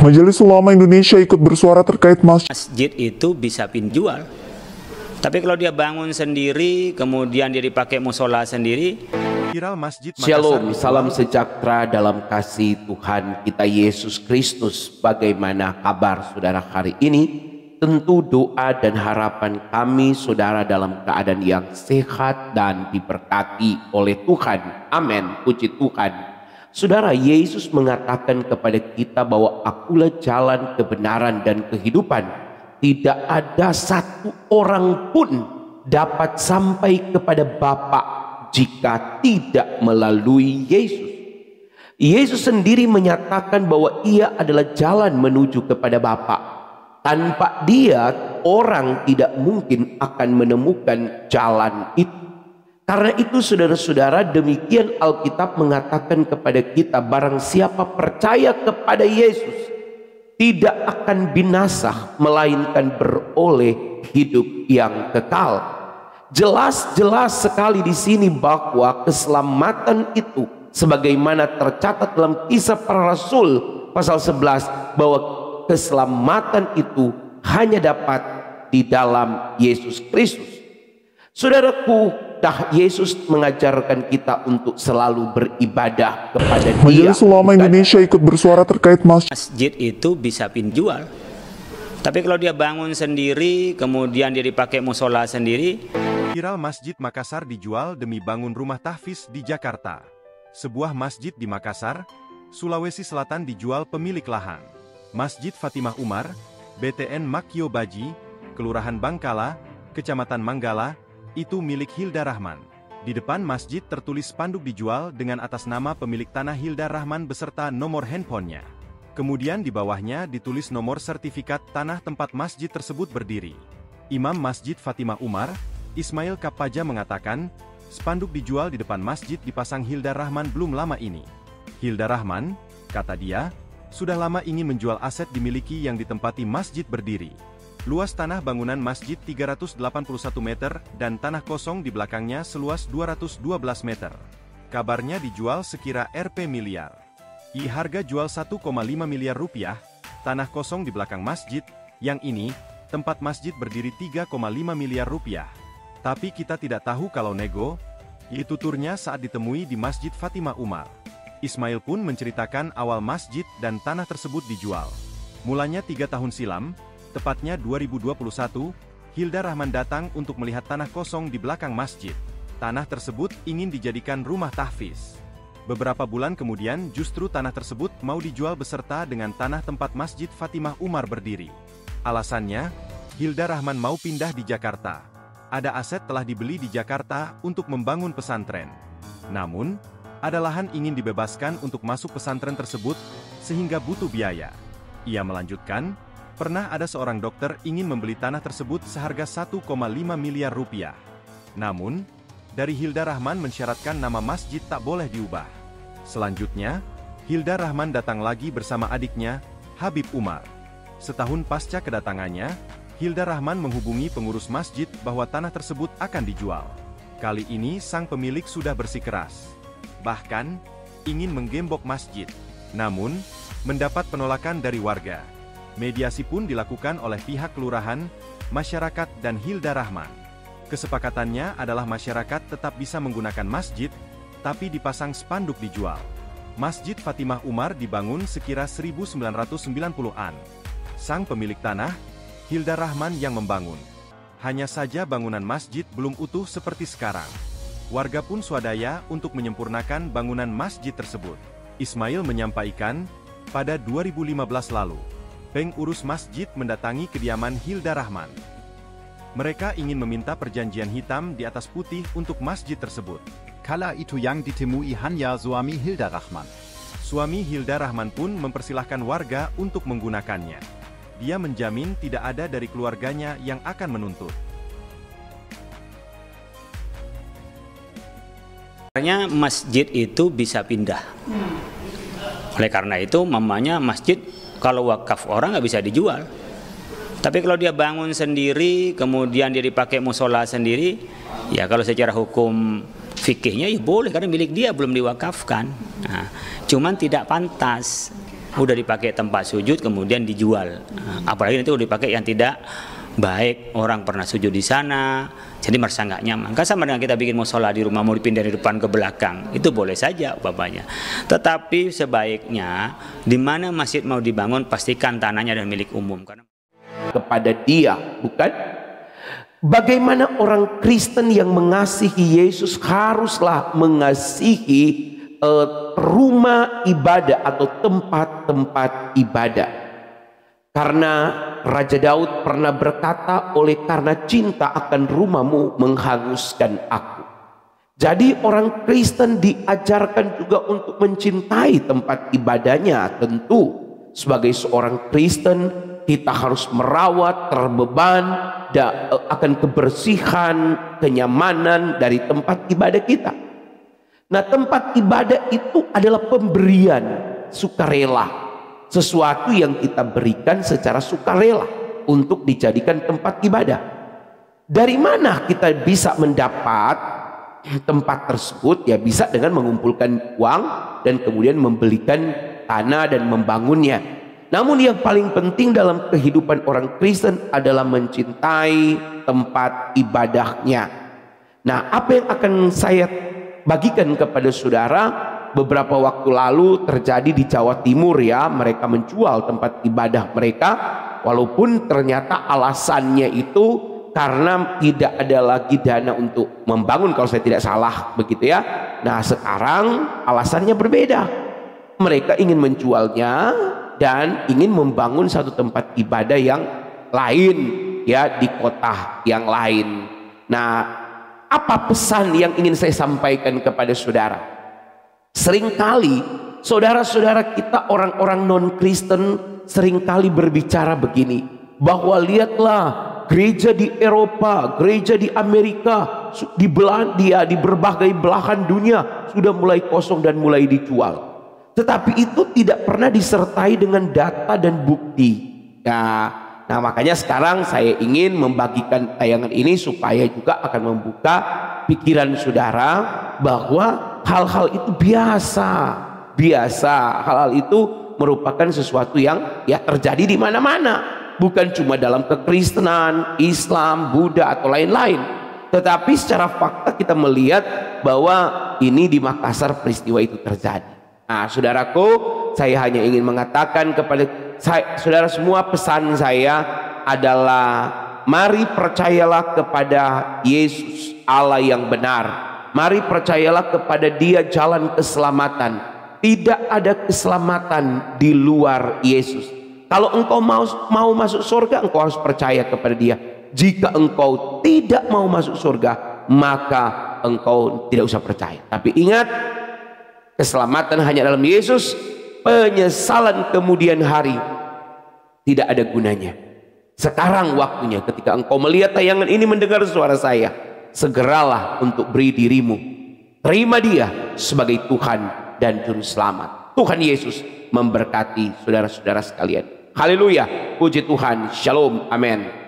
Majelis Ulama Indonesia ikut bersuara terkait masjid itu bisa pinjual. Tapi kalau dia bangun sendiri, kemudian dia dipakai musola sendiri. Viral Masjid Shalom, salam sejahtera dalam kasih Tuhan kita Yesus Kristus. Bagaimana kabar saudara hari ini? Tentu doa dan harapan kami saudara dalam keadaan yang sehat dan diberkati oleh Tuhan. Amin, puji Tuhan. Saudara, Yesus mengatakan kepada kita bahwa akulah jalan, kebenaran dan kehidupan. Tidak ada satu orang pun dapat sampai kepada Bapa jika tidak melalui Yesus. Yesus sendiri menyatakan bahwa ia adalah jalan menuju kepada Bapa. Tanpa dia, orang tidak mungkin akan menemukan jalan itu. Karena itu saudara-saudara, demikian Alkitab mengatakan kepada kita, barang siapa percaya kepada Yesus tidak akan binasa, melainkan beroleh hidup yang kekal. Jelas-jelas sekali di sini bahwa keselamatan itu sebagaimana tercatat dalam Kisah Para Rasul pasal 11, bahwa keselamatan itu hanya dapat di dalam Yesus Kristus. Saudaraku, Yesus mengajarkan kita untuk selalu beribadah kepada Dia. Majelis Ulama Indonesia ikut bersuara terkait masjid itu bisa pinjual. Tapi kalau dia bangun sendiri, kemudian dia dipakai musola sendiri. Viral Masjid Makassar dijual demi bangun rumah tahfiz di Jakarta. Sebuah masjid di Makassar, Sulawesi Selatan dijual pemilik lahan. Masjid Fatimah Umar, BTN Makyo Baji, Kelurahan Bangkala, Kecamatan Manggala, itu milik Hilda Rahman. Di depan masjid tertulis spanduk dijual dengan atas nama pemilik tanah Hilda Rahman beserta nomor handphonenya. Kemudian di bawahnya ditulis nomor sertifikat tanah tempat masjid tersebut berdiri. Imam Masjid Fatimah Umar, Ismail Kapaja mengatakan, spanduk dijual di depan masjid dipasang Hilda Rahman belum lama ini. Hilda Rahman, kata dia, sudah lama ingin menjual aset dimiliki yang ditempati masjid berdiri. Luas tanah bangunan masjid 381 meter dan tanah kosong di belakangnya seluas 212 meter. Kabarnya dijual sekira Rp miliar. Harga jual 1,5 miliar rupiah, tanah kosong di belakang masjid, yang ini, tempat masjid berdiri 3,5 miliar rupiah. Tapi kita tidak tahu kalau nego, itu turnya saat ditemui di Masjid Fatimah Umar. Ismail pun menceritakan awal masjid dan tanah tersebut dijual. Mulanya 3 tahun silam, tepatnya 2021, Hilda Rahman datang untuk melihat tanah kosong di belakang masjid. Tanah tersebut ingin dijadikan rumah tahfiz. Beberapa bulan kemudian justru tanah tersebut mau dijual beserta dengan tanah tempat Masjid Fatimah Umar berdiri. Alasannya, Hilda Rahman mau pindah di Jakarta. Ada aset telah dibeli di Jakarta untuk membangun pesantren. Namun, ada lahan ingin dibebaskan untuk masuk pesantren tersebut sehingga butuh biaya. Ia melanjutkan, pernah ada seorang dokter ingin membeli tanah tersebut seharga 1,5 miliar rupiah. Namun, dari Hilda Rahman mensyaratkan nama masjid tak boleh diubah. Selanjutnya, Hilda Rahman datang lagi bersama adiknya, Habib Umar. Setahun pasca kedatangannya, Hilda Rahman menghubungi pengurus masjid bahwa tanah tersebut akan dijual. Kali ini sang pemilik sudah bersikeras. Bahkan, ingin menggembok masjid. Namun, mendapat penolakan dari warga. Mediasi pun dilakukan oleh pihak kelurahan, masyarakat dan Hilda Rahman. Kesepakatannya adalah masyarakat tetap bisa menggunakan masjid, tapi dipasang spanduk dijual. Masjid Fatimah Umar dibangun sekira 1990-an. Sang pemilik tanah, Hilda Rahman yang membangun. Hanya saja bangunan masjid belum utuh seperti sekarang. Warga pun swadaya untuk menyempurnakan bangunan masjid tersebut. Ismail menyampaikan, pada 2015 lalu, pengurus masjid mendatangi kediaman Hilda Rahman. Mereka ingin meminta perjanjian hitam di atas putih untuk masjid tersebut. Kala itu yang ditemui hanya suami Hilda Rahman. Suami Hilda Rahman pun mempersilahkan warga untuk menggunakannya. Dia menjamin tidak ada dari keluarganya yang akan menuntut. Sebenarnya masjid itu bisa pindah. Oleh karena itu, mamanya masjid kalau wakaf orang nggak bisa dijual. Tapi kalau dia bangun sendiri, kemudian dia dipakai musola sendiri, ya kalau secara hukum fikihnya ya boleh, karena milik dia belum diwakafkan. Nah, cuman tidak pantas udah dipakai tempat sujud kemudian dijual. Apalagi nanti udah dipakai yang tidak baik, orang pernah sujud di sana, jadi merasa nggak nyaman. Kan sama dengan kita bikin musola di rumah, mau dipindah dari depan ke belakang, itu boleh saja bapaknya. Tetapi sebaiknya di mana masjid mau dibangun, pastikan tanahnya dan milik umum. Karena kepada dia, bukan? Bagaimana orang Kristen yang mengasihi Yesus haruslah mengasihi rumah ibadah atau tempat-tempat ibadah. Karena Raja Daud pernah berkata, oleh karena cinta akan rumahmu menghanguskan aku. Jadi orang Kristen diajarkan juga untuk mencintai tempat ibadahnya. Tentu sebagai seorang Kristen kita harus merawat, terbeban akan kebersihan, kenyamanan dari tempat ibadah kita. Nah, tempat ibadah itu adalah pemberian sukarela. Sesuatu yang kita berikan secara sukarela untuk dijadikan tempat ibadah. Dari mana kita bisa mendapat tempat tersebut? Ya bisa dengan mengumpulkan uang dan kemudian membelikan tanah dan membangunnya. Namun yang paling penting dalam kehidupan orang Kristen adalah mencintai tempat ibadahnya. Nah, apa yang akan saya bagikan kepada saudara, beberapa waktu lalu terjadi di Jawa Timur ya, mereka menjual tempat ibadah mereka, walaupun ternyata alasannya itu karena tidak ada lagi dana untuk membangun, kalau saya tidak salah begitu ya. Nah, sekarang alasannya berbeda. Mereka ingin menjualnya dan ingin membangun satu tempat ibadah yang lain ya, di kota yang lain. Nah, apa pesan yang ingin saya sampaikan kepada saudara? Seringkali saudara-saudara kita orang-orang non-Kristen seringkali berbicara begini, bahwa lihatlah gereja di Eropa, gereja di Amerika, di berbagai belahan dunia sudah mulai kosong dan mulai dijual. Tetapi itu tidak pernah disertai dengan data dan bukti. Nah, makanya sekarang saya ingin membagikan tayangan ini supaya juga akan membuka pikiran saudara bahwa hal-hal itu biasa. Hal-hal itu merupakan sesuatu yang ya terjadi di mana-mana, bukan cuma dalam kekristenan, Islam, Buddha atau lain-lain. Tetapi secara fakta kita melihat bahwa ini di Makassar peristiwa itu terjadi. Nah, saudaraku, saya hanya ingin mengatakan kepada saudara semua, pesan saya adalah mari percayalah kepada Yesus, Allah yang benar. Mari percayalah kepada Dia jalan keselamatan. Tidak ada keselamatan di luar Yesus. Kalau engkau mau masuk surga, engkau harus percaya kepada Dia. Jika engkau tidak mau masuk surga, maka engkau tidak usah percaya. Tapi ingat, keselamatan hanya dalam Yesus. Penyesalan kemudian hari tidak ada gunanya. Sekarang waktunya, ketika engkau melihat tayangan ini, mendengar suara saya, segeralah untuk beri dirimu, terima Dia sebagai Tuhan dan Juru Selamat. Tuhan Yesus memberkati saudara-saudara sekalian. Haleluya, puji Tuhan, shalom, amin.